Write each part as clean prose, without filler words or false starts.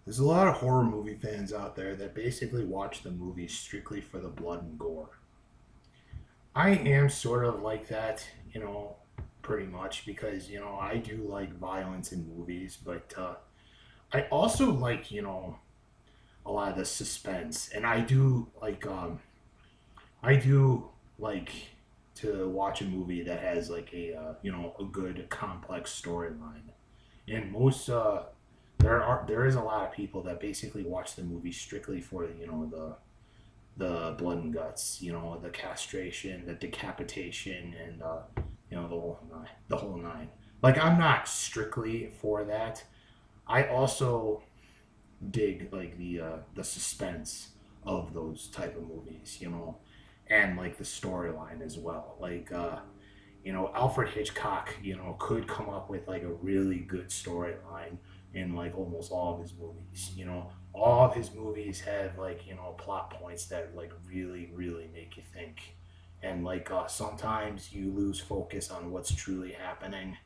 There's a lot of horror movie fans out there that basically watch the movies strictly for the blood and gore. I am sort of like that, pretty much because, I do like violence in movies, but I also like, a lot of the suspense. And I do like to watch a movie that has like a good complex storyline. And there is a lot of people that basically watch the movie strictly for the blood and guts, the castration, the decapitation, and the whole nine. Like I'm not strictly for that. I also dig like the suspense of those type of movies, and like the storyline as well. Alfred Hitchcock, could come up with like a really good storyline in like almost all of his movies. All of his movies have like, plot points that like really, really make you think. And sometimes you lose focus on what's truly happening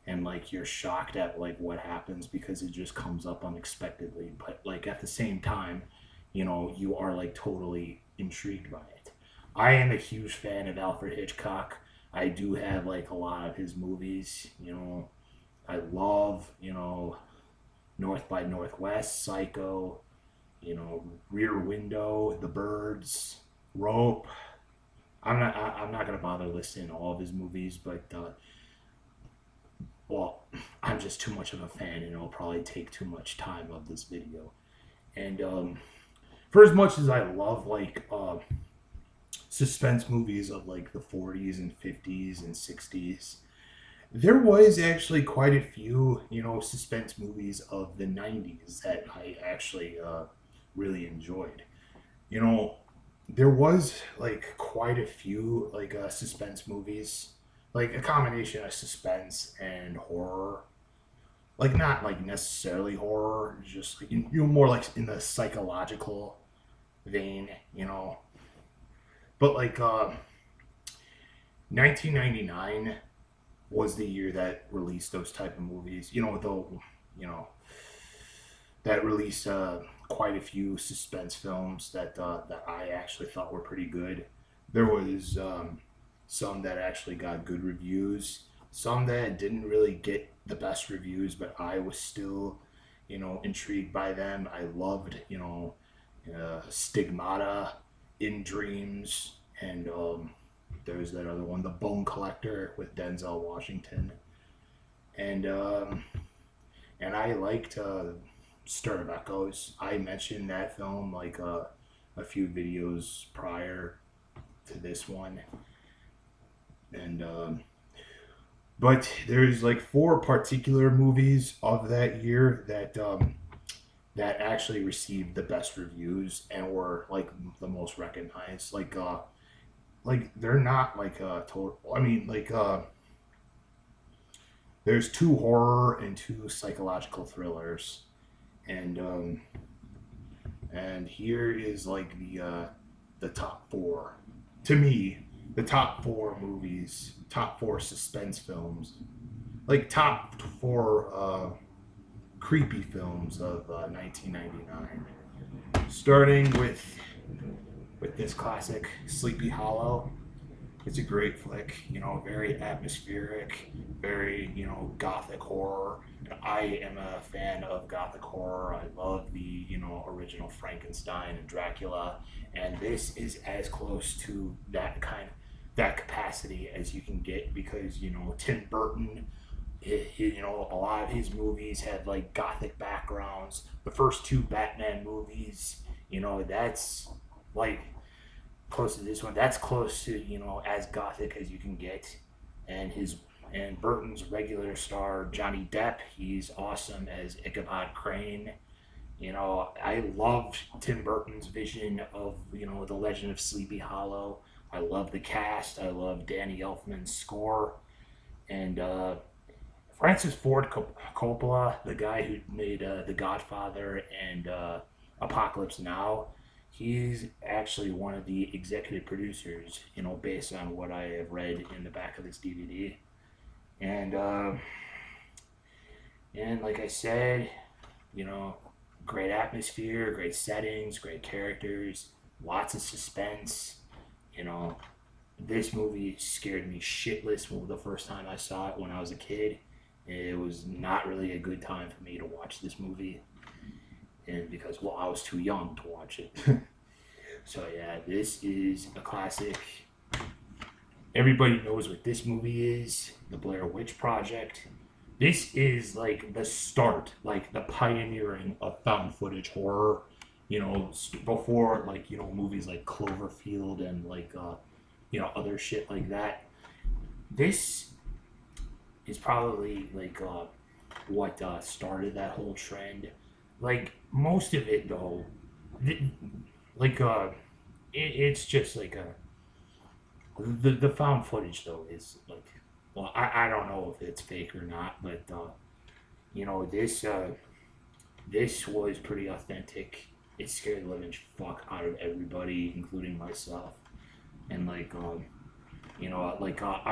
and like you're shocked at like what happens because it just comes up unexpectedly. But like at the same time, you are like totally intrigued by it. I am a huge fan of Alfred Hitchcock. I do have like a lot of his movies. I love North by Northwest, Psycho, Rear Window, The Birds, Rope. I'm not gonna bother listing all of his movies, but well, I'm just too much of a fan, and it'll probably take too much time of this video. And for as much as I love like suspense movies of like the 40s and 50s and 60s, there was actually quite a few, suspense movies of the 90s that I actually really enjoyed. You know, there was like quite a few like suspense movies, like a combination of suspense and horror. Like not like necessarily horror, just like more like in the psychological vein, But 1999 was the year that released those type of movies. Though you know that released quite a few suspense films that I actually thought were pretty good. There was some that actually got good reviews, some that didn't really get the best reviews, but I was still, intrigued by them. I loved, Stigmata, In Dreams, and there's that other one, The Bone Collector with Denzel Washington, and I liked Stir of Echoes. I mentioned that film like a few videos prior to this one, and but there's like four particular movies of that year that actually received the best reviews and were like the most recognized. Like they're not like total. I mean, there's two horror and two psychological thrillers, and here is like the top four. To me, the top four movies, top four suspense films, like top four creepy films of 1999. Starting with this classic, Sleepy Hollow. It's a great flick, very atmospheric, very, gothic horror. And I am a fan of gothic horror. I love the, original Frankenstein and Dracula. And this is as close to that capacity as you can get because, Tim Burton, a lot of his movies had like gothic backgrounds. The first two Batman movies, that's like close to this one. That's close to as gothic as you can get, and Burton's regular star Johnny Depp. He's awesome as Ichabod Crane. I loved Tim Burton's vision of the Legend of Sleepy Hollow. I love the cast. I love Danny Elfman's score, and Francis Ford Coppola, the guy who made The Godfather and Apocalypse Now. He's actually one of the executive producers, based on what I have read in the back of this DVD. And like I said, you know, Great atmosphere, great settings, great characters, lots of suspense. You know, this movie scared me shitless the first time I saw it when I was a kid. It was not really a good time for me to watch this movie, and because well, I was too young to watch it. So yeah, this is a classic. Everybody knows what this movie is, the Blair Witch Project. This is like the start, like the pioneering of found footage horror. You know, before like movies like Cloverfield and like other shit like that. This is probably like what started that whole trend. Like most of it though, th- like it's just like the found footage though is like, well, I don't know if it's fake or not, but this was pretty authentic. It scared the living fuck out of everybody, including myself. And like I'm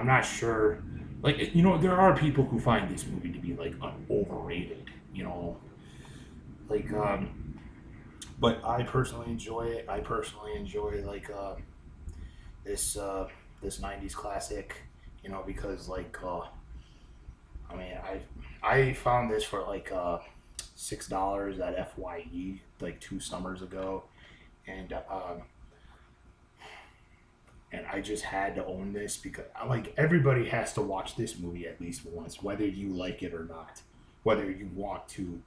not sure. Like there are people who find this movie to be like overrated. Like but I personally enjoy it. I personally enjoy like this this '90s classic. Because like I mean I found this for like $6 at FYE like 2 summers ago, and I just had to own this because like everybody has to watch this movie at least once, whether you like it or not, whether you want to,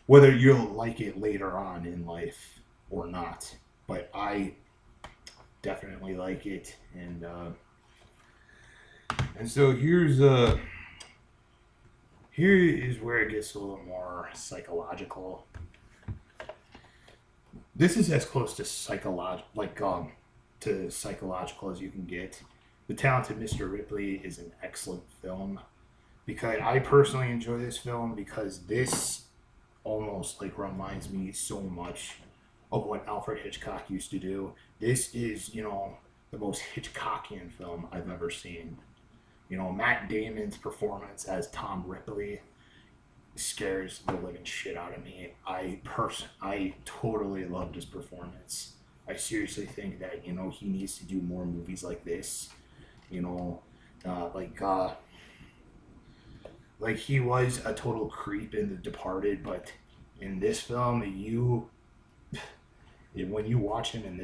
whether you'll like it later on in life or not. But I definitely like it, and so here is where it gets a little more psychological. This is as close to psychological as you can get. The Talented Mr. Ripley is an excellent film because I personally enjoy this film because this almost like reminds me so much of what Alfred Hitchcock used to do. This is, the most Hitchcockian film I've ever seen. Matt Damon's performance as Tom Ripley scares the living shit out of me. I totally loved his performance. I seriously think that he needs to do more movies like this. You know, uh, like uh, like he was a total creep in The Departed, but in this film, when you watch him in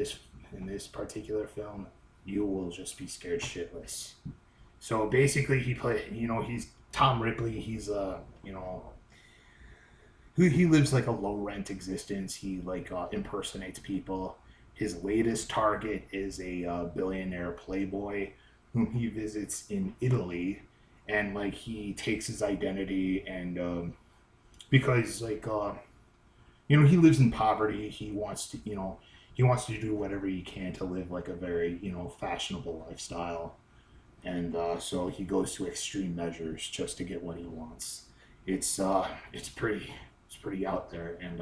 this particular film, you will just be scared shitless. So basically, he's Tom Ripley. He's he lives like a low rent existence. He like impersonates people. His latest target is a billionaire playboy whom he visits in Italy, and like he takes his identity and because like he lives in poverty. He wants to do whatever he can to live like a very fashionable lifestyle, and so he goes to extreme measures just to get what he wants. It's pretty out there, and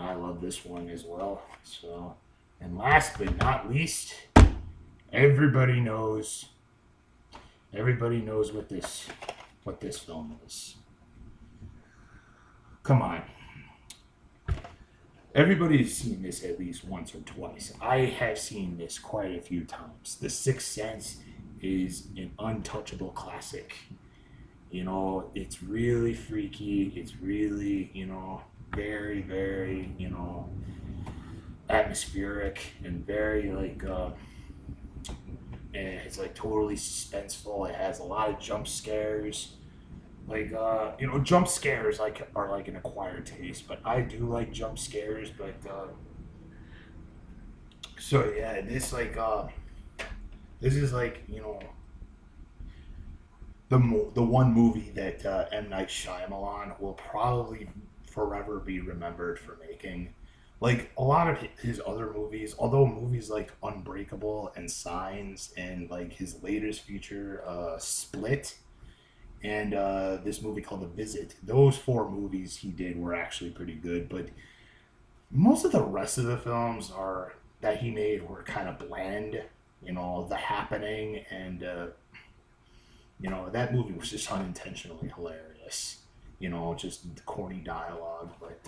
I love this one as well. So, and last but not least, everybody knows everybody knows what this film is. Come on, everybody's seen this at least once or twice. I have seen this quite a few times. The Sixth Sense is an untouchable classic. It's really freaky. It's really, very, very, atmospheric and very like, and it's like totally suspenseful. It has a lot of jump scares. Like, jump scares like are like an acquired taste, but I do like jump scares. But so yeah, this is like the one movie that M Night Shyamalan will probably forever be remembered for making. Like a lot of his other movies, although movies like Unbreakable and Signs and like his latest feature, Split, and this movie called The Visit, those four movies he did were actually pretty good. But most of the rest of the films are that he made were kind of bland. The Happening and that movie was just unintentionally hilarious. Just corny dialogue, but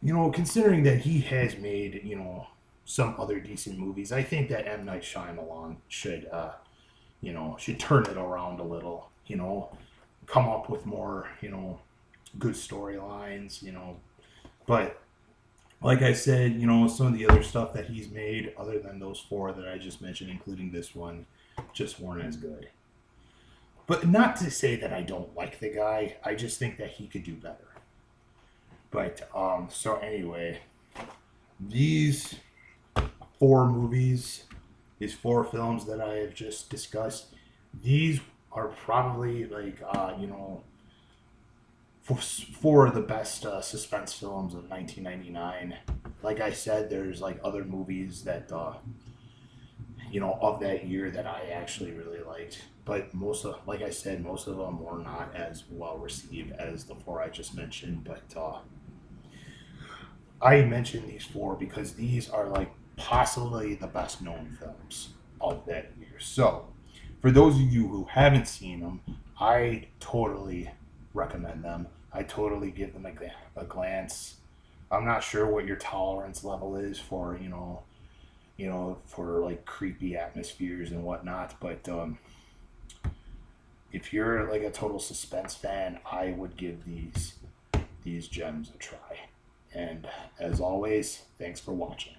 you know, considering that he has made, you know, some other decent movies, I think that M. Night Shyamalan should, you know, should turn it around a little, you know, come up with more, you know, good storylines, you know. But like I said, you know, some of the other stuff that he's made, other than those four that I just mentioned, including this one, just weren't as good. But not to say that I don't like the guy, I just think that he could do better. But so anyway, these four movies, these four films that I have just discussed, these are probably like you know, four of the best suspense films of 1999. Like I said, there's like other movies that you know, of that year that I actually really liked. But most of, like I said, most of them were not as well received as the four I just mentioned. But I mentioned these four because these are like possibly the best known films of that year. So, for those of you who haven't seen them, I totally recommend them. I totally give them a glance. I'm not sure what your tolerance level is for, you know, for like creepy atmospheres and whatnot, but if you're like a total suspense fan, I would give these gems a try. And as always, thanks for watching.